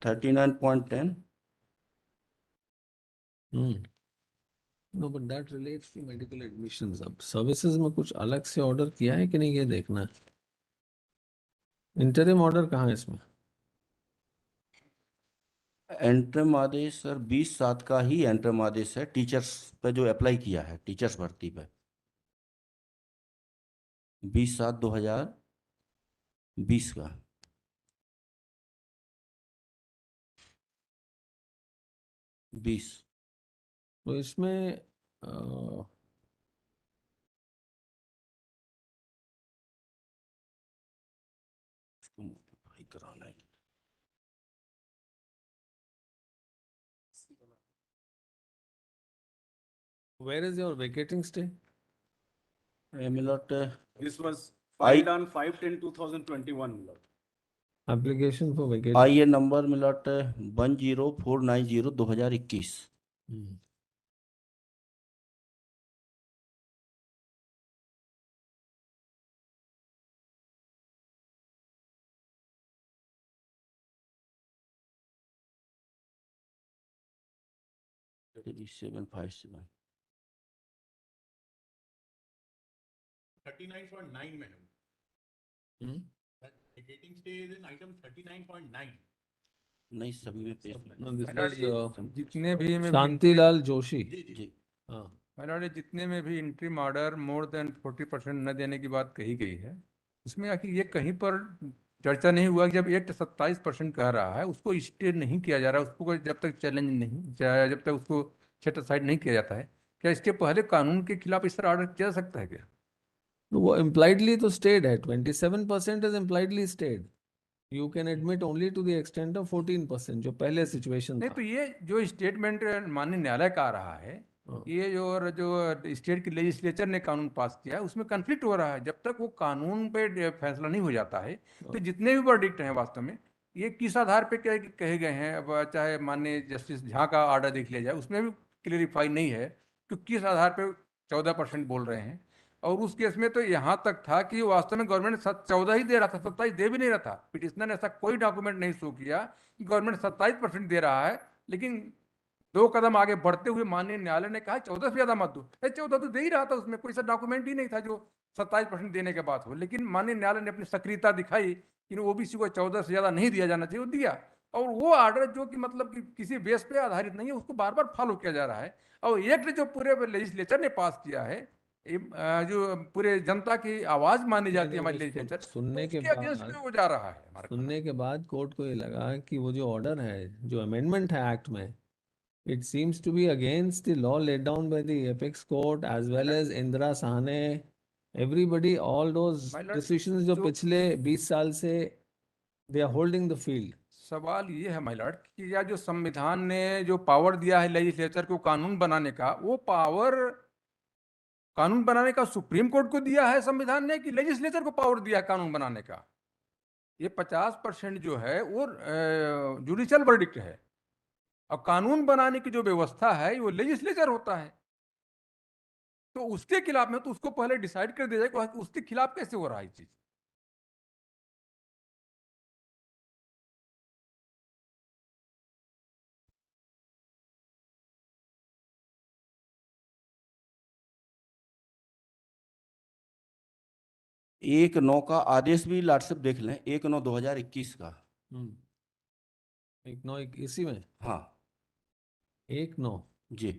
39.10। No, but that relates to medical admissions. अब services में कुछ अलग से order किया है कि नहीं ये देखना है। Interim order कहाँ है इसमें? एंट्रम आदेश सर 20/7 का ही एंट्रम आदेश है टीचर्स पे जो अप्लाई किया है टीचर्स भर्ती पे 20/7/2020 का। तो इसमें कराना है। where is your vacating stay? मिलट This was filed on 5/10/2021. Lord. Application for vacating. आइए नंबर मिलट 10490/2021। Hmm. थ्री 757 39.9 में है। Hmm? That vacating stay is in item 39.9. नहीं सभी में पेश No, this मैडम, is जितने भी में शांतिलाल जोशी। जी जी जी हाँ। मैडम, जितने में भी इंट्रीम ऑर्डर मोर देन 40% न देने की बात कही गई है, उसमें आखिर ये कहीं पर चर्चा नहीं हुआ कि जब एक्ट 27% कह रहा है उसको स्टे नहीं किया जा रहा, उसको जब तक चैलेंज नहीं, जब तक उसको सेट असाइड नहीं किया जाता है, क्या इसके पहले कानून के खिलाफ इस तरह ऑर्डर किया जा सकता है क्या? तो वो impliedly तो stayed है, 27% is impliedly stayed. You can admit only to the extent of 14%, जो पहले situation नहीं, था। तो ये जो स्टेटमेंट माननीय न्यायालय का आ रहा है, हाँ। ये जो स्टेट की लेजिस्लेचर ने कानून पास किया है उसमें कन्फ्लिक्ट हो रहा है। जब तक वो कानून पे फैसला नहीं हो जाता है तो जितने भी वर्डिक्ट हैं वास्तव में ये किस आधार पे कहे गए हैं, अब चाहे माननीय जस्टिस झा का ऑर्डर देख लिया जाए उसमें भी क्लियरिफाई नहीं है कि किस आधार पे 14% बोल रहे हैं। और उस केस में तो यहाँ तक था कि वास्तव में गवर्नमेंट 14 ही दे रहा था, 27 दे भी नहीं रहा था। पिटिशनर ने ऐसा कोई डॉक्यूमेंट नहीं शो किया कि गवर्नमेंट 27% दे रहा है, लेकिन 2 कदम आगे बढ़ते हुए माननीय न्यायालय ने कहा 14 से ज्यादा मत दो। 14 तो दे ही रहा था, उसमें कोई सा डॉक्यूमेंट ही नहीं था जो 27% देने के बाद हो। लेकिन माननीय न्यायालय ने अपनी सक्रियता दिखाई कि ओबीसी को 14 से ज्यादा नहीं दिया जाना चाहिए, वो दिया। और वो ऑर्डर जो कि मतलब कि किसी बेस पे आधारित नहीं है, उसको बार बार फॉलो किया जा रहा है। और एक्ट जो पूरे लेजिस्लेचर ने पास किया है, जो पूरे जनता की आवाज मानी जाती है हमारी लेजिस्लेचर, सुनने के उसके अगेंस्ट बाद में वो जा रहा है हमारा। सुनने के बाद कोर्ट को ये लगा कि वो जो ऑर्डर है, जो अमेंडमेंट है एक्ट में, it seems to be against the law laid down by the apex court as well as Indira Sahne, everybody, all those My lord, decisions जो जो- पिछले 20 साल से they are holding the field. सवाल ये है माय लॉर्ड कि यह जो संविधान ने जो पावर दिया है लेजिस्लेचर को कानून बनाने का, वो पावर कानून बनाने का सुप्रीम कोर्ट को दिया है संविधान ने, कि लेजिस्लेचर को पावर दिया है कानून बनाने का? ये 50% जो है वो जुडिशियल वर्डिक्ट है, और कानून बनाने की जो व्यवस्था है वो लेजिस्लेचर होता है। तो उसके खिलाफ में तो उसको पहले डिसाइड कर दिया जाए कि उसके खिलाफ कैसे हो रहा है ये चीज। एक 9 का आदेश भी लॉर्डशिप देख लें, 1/9/2021 का। एक नौ एक इसी में हाँ 1/9 जी।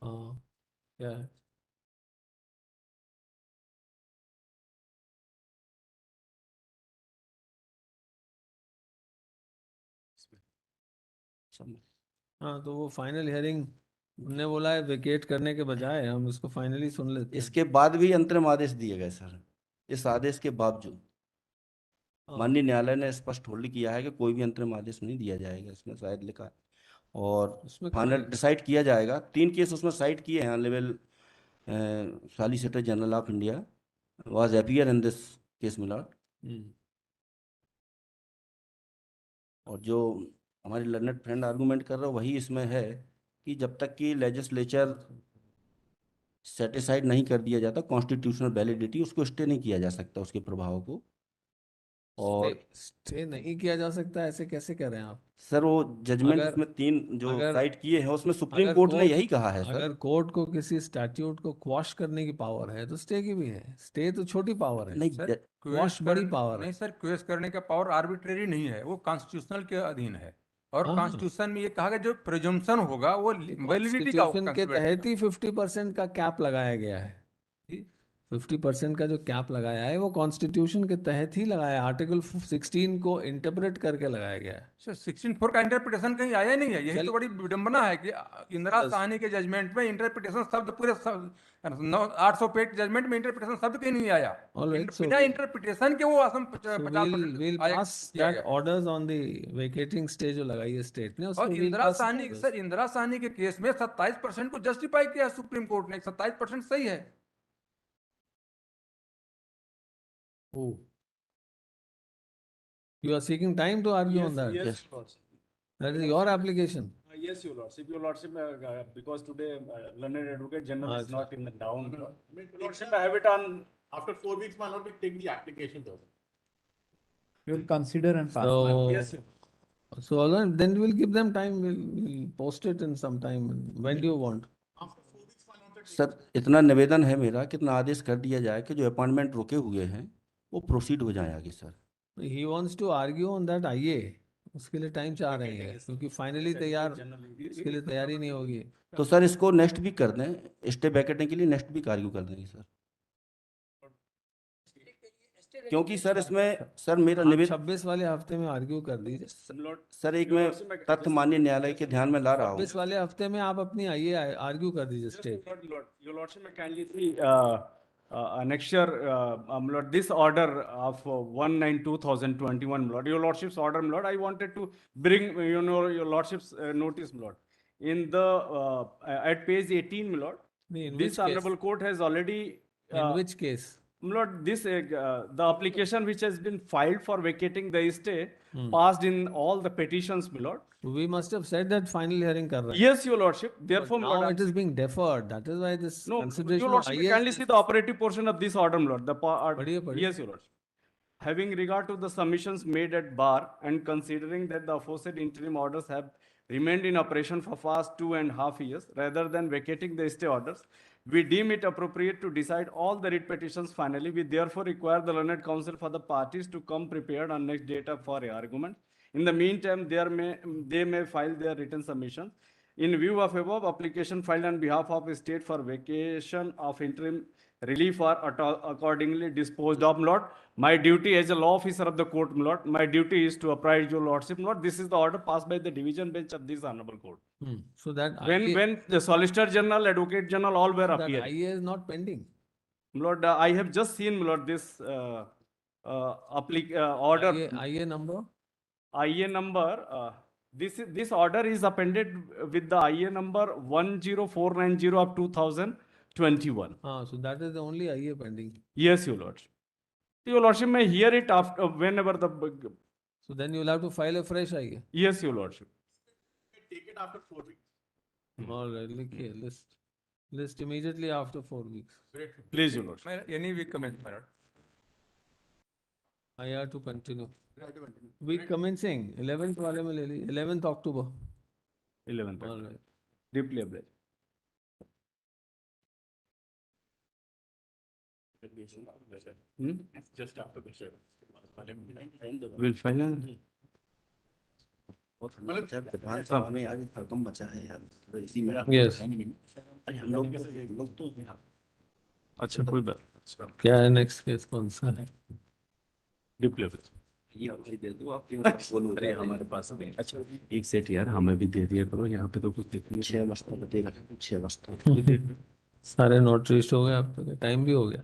हाँ क्या है? हाँ तो वो फाइनल हियरिंग ने बोला है वेकेट करने के बजाय हम इसको फाइनली सुन लेते हैं। इसके बाद भी अंतरिम आदेश दिए गए सर। इस आदेश के बावजूद हाँ, माननीय न्यायालय ने स्पष्ट होल्ड किया है कि कोई भी अंतरिम आदेश नहीं दिया जाएगा, इसमें शायद लिखा है। और उसमें कहाँ फाइनल लिखा? डिसाइड किया जाएगा। 3 केस उसमें साइड किए हैं। Level solicitor general of India was appear in this case milord. Hmm, और जो हमारे लर्नेड फ्रेंड आर्गूमेंट कर रहे हो वही इसमें है कि जब तक कि लेजिस्लेचर सेटिसाइड नहीं कर दिया जाता कॉन्स्टिट्यूशनल वैलिडिटी, उसको स्टे नहीं किया जा सकता उसके प्रभाव को। और स्टे नहीं किया जा सकता, ऐसे कैसे कह रहे हैं आप? सर वो जजमेंट अगर उसमें 3 जो अगर साइट किए हैं उसमें सुप्रीम अगर कोर्ट ने कोर्ट यही कहा है सर। अगर कोर्ट को किसी स्टैट्यूट को क्वॉश करने की पावर है तो स्टे की भी है। स्टे तो छोटी पावर है, नहीं सर क्वॉश बड़ी पावर नहीं है। सर, क्वेश करने का पावर आर्बिट्रेरी नहीं है, वो कॉन्स्टिट्यूशनल के अधीन है। और हाँ, कॉन्स्टिट्यूशन में ये कहा गया जो प्रिजम्पशन होगा वो वैलिडिटी का कॉन्स्टिट्यूशन के कंसिडर तहत ही 50% का कैप लगाया गया है। 50% का जो कैप लगाया है वो कॉन्स्टिट्यूशन के तहत ही लगाया है, आर्टिकल 16 को इंटरप्रेट करके लगाया गया है। सर 16(4) का इंटरप्रिटेशन कहीं आया नहीं है। यही चल- तो बड़ी विडंबना है कि इंदिरा बस। साहनी के जजमेंट में इंटरप्रिटेशन शब्द पूरे 800 पेज जजमेंट में इंटरप्रिटेशन शब्द कहीं नहीं आया। All right, so बिना इंटरप्रिटेशन के वो असम so 50% we'll आया pass किया that गया। orders on the vacating stay जो लगाई है स्टेट ने, उस और पे we'll Indira pass Sahni orders. Sir Indira Sahni के केस में 27% को जस्टिफाई किया सुप्रीम कोर्ट ने। 27% सही है। Oh. You are seeking time to argue on that? Yes, Your Lordship. That is your application. Yes, Your Lordship. Your Lordship, because today learned advocate general is Acha. not in the down. Your Lordship, I have it on. After 4 weeks, my lord, we take the application though. We will consider and pass. So, Yes, sir. so all right, then we'll give them time. We'll post it in some time. When do you want? After 4 weeks, my lord, sir इतना निवेदन है मेरा, कितना आदेश कर दिया जाए कि जो अपॉइंटमेंट रुके हुए हैं वो प्रोसीड हो जाए आगे sir. He wants to argue on that IA. उसके लिए टाइम चाह रहे हैं क्योंकि फाइनली तैयार उसके लिए तैयारी नहीं होगी। तो सर इसको नेक्स्ट वीक कर दें, स्टे बैकेटिंग के लिए नेक्स्ट वीक आर्ग्यू कर देंगे सर। क्योंकि सर इसमें सर मेरा आप निवेदन 26 वाले हफ्ते में आर्ग्यू कर दीजिए। Lord, सर एक मैं तथ्य माननीय न्यायालय के ध्यान में ला रहा हूँ। 26 वाले हफ्ते में आप अपनी आइए आर्ग्यू कर दीजिए Just state. Your Lordship, may kindly see annexure, Lord, this order of 1/9/2021, Lord, Your Lordship's order, Lord, I wanted to bring, Your Lordship's notice, Lord. In the, at page 18, Lord, नहीं, in this which case? honorable court has already, In which case? Lord, this, the application which has been filed for vacating the stay passed in all the petitions, my Lord. We must have said that final hearing कर रहे हैं। Yes, Your Lordship, therefore, Now Lord, I'm it is being deferred. That is why this no, consideration Your of Lordship, IA kindly is- see the operative portion of this order, my Lord. पढ़िए, पढ़िए। Yes, Your Lordship. Having regard to the submissions made at bar and considering that the aforesaid interim orders have remained in operation for past 2.5 years, rather than vacating the stay orders, we deem it appropriate to decide all the writ petitions finally. We therefore require the learned counsel for the parties to come prepared on next date for argument. In the meantime, they may file their written submission. In view of above, application filed on behalf of a state for vacation of interim relief are accordingly disposed of, my lord. My duty as a law officer of the court, my lord, my duty is to apprise your lordship, my lord. This is the order passed by the division bench of this honorable court. So that When the Solicitor General, Advocate General, all were that appearing. IA is not pending. My lord, I have just seen, my lord, this order. IA number? IA number, this order is appended with the IA number 10490 of 2021. So that is the only IA pending. Yes, your lordship. Your lordship may hear it after whenever the, So then you'll have to file a fresh IA. yes, your lordship. Take it after 4 weeks. All right, look here, list immediately after 4 weeks. Please, your lordship. My- Any week commence, my lord. IR to continue. Week commencing 11th वाले में ले ली 11th October. 11th. All right. Deeply obliged. Just after the show. Will file. विधानसभा में आज भरकम बचा है यार, तो इसी में Yes. अरे हम लोग तो अच्छा, कोई बात. क्या है next case कौन सा है? Deeply obliged. ये अपनी दे दो, आपके बोल रहे हैं हमारे पास में। अच्छा, एक सेट यार हमें भी दे दिया करो, यहाँ पे तो कुछ देखने 6 बस्ता बतेगा, 6 बस्ता। सारे नोटरीज हो गए, अब तक टाइम भी हो गया.